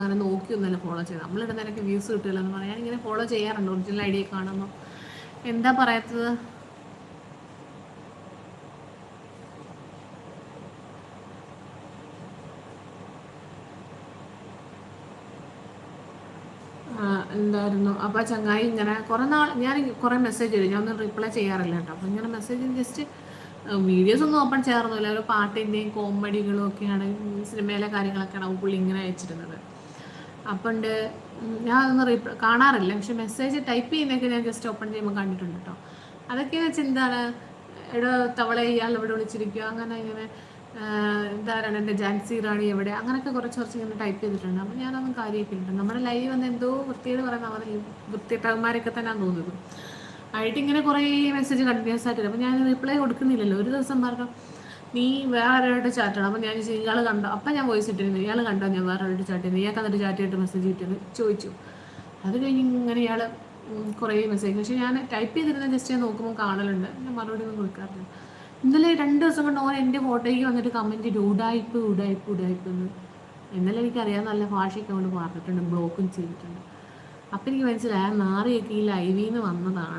അങ്ങനെ നോക്കിയൊന്നല്ല ഫോളോ ചെയ്ത്, നമ്മളിടുന്നതിനൊക്കെ വ്യൂസ് കിട്ടില്ല എന്ന് പറഞ്ഞാൽ ഞാനിങ്ങനെ ഫോളോ ചെയ്യാറുണ്ട് ഒറിജിനൽ ഐഡിയ കാണുമ്പോൾ. എന്താ പറയാത്തത്? എന്തായിരുന്നു അപ്പോൾ ചങ്ങായി ഇങ്ങനെ കുറേ നാൾ ഞാൻ കുറേ മെസ്സേജ് ചെയ്തു, ഞാൻ ഒന്നും റിപ്ലൈ ചെയ്യാറില്ല കേട്ടോ. അപ്പോൾ ഇങ്ങനെ മെസ്സേജ് ജസ്റ്റ് വീഡിയോസ് ഒന്നും ഓപ്പൺ ചെയ്യാറൊന്നുമില്ല, ഒരു പാട്ടിൻ്റെയും കോമഡികളും ഒക്കെയാണ്, സിനിമയിലെ കാര്യങ്ങളൊക്കെയാണ് പുള്ളി ഇങ്ങനെ അയച്ചിരുന്നത്. അപ്പണ്ട് ഞാൻ അതൊന്നും കാണാറില്ല, പക്ഷെ മെസ്സേജ് ടൈപ്പ് ചെയ്യുന്നതൊക്കെ ഞാൻ ജസ്റ്റ് ഓപ്പൺ ചെയ്യുമ്പോൾ കണ്ടിട്ടുണ്ട് കേട്ടോ. അതൊക്കെ വെച്ച് എന്താണ് എടോ തവളെ ഇയാൾ ഇവിടെ വിളിച്ചിരിക്കുക, അങ്ങനെ ഇങ്ങനെ എന്താണ് എൻ്റെ ജാൻസി റാണി എവിടെ, അങ്ങനെയൊക്കെ കുറച്ച് ഇങ്ങനെ ടൈപ്പ് ചെയ്തിട്ടുണ്ട്. അപ്പോൾ ഞാനൊന്നും കാര്യമാക്കിയിട്ടുണ്ട്. നമ്മുടെ ലൈവ് വന്ന് എന്തോ വൃത്തിയോട് പറയുന്ന അവർ വൃത്തിയിട്ടവന്മാരൊക്കെ തന്നെയാണ് തോന്നുന്നത്. ആയിട്ട് ഇങ്ങനെ കുറേ മെസ്സേജ് കണ്ടിന്യൂസ് ആയിട്ട്. അപ്പോൾ ഞാൻ റിപ്ലൈ കൊടുക്കുന്നില്ലല്ലോ. ഒരു ദിവസം പറഞ്ഞു നീ വേറെ ഒരാളുടെ ചാറ്റാണ്. അപ്പോൾ ഞാൻ ഇയാൾ കണ്ടോ, അപ്പം ഞാൻ വോയിസ് ഇട്ടിരുന്നു, ഇയാൾ കണ്ടോ ഞാൻ വേറെ ഒരാളുടെ ചാറ്റ് ചെയ്യുന്നത്, ഇയാൾക്ക് എന്നിട്ട് ചാറ്റ് ചെയ്തിട്ട് മെസ്സേജ് കിട്ടിയെന്ന് ചോദിച്ചു. അത് കഴിഞ്ഞ് ഇങ്ങനെ ഇയാൾ കുറേ മെസ്സേജ്, പക്ഷേ ഞാൻ ടൈപ്പ് ചെയ്തിരുന്ന ജസ്റ്റ് ഞാൻ നോക്കുമ്പോൾ കാണലുണ്ട്, ഞാൻ മറുപടി ഒന്നും കൊടുക്കാറില്ല. ഇന്നലെ 2 ദിവസം കൊണ്ട് ഓൻ എൻ്റെ ഫോട്ടോയ്ക്ക് വന്നിട്ട് കമൻറ്റ് ചെയ്തു ഉടായ്പ് എന്ന്. ഇന്നലെ എനിക്കറിയാൻ നല്ല ഭാഷയൊക്കെ കൊണ്ട് പറഞ്ഞിട്ടുണ്ട്, ബ്ലോക്കും ചെയ്തിട്ടുണ്ട്. അപ്പം എനിക്ക് മനസ്സിലായി ആ നാറിയൊക്കെ ഈ ലൈവിൽ നിന്ന് വന്നതാണ്.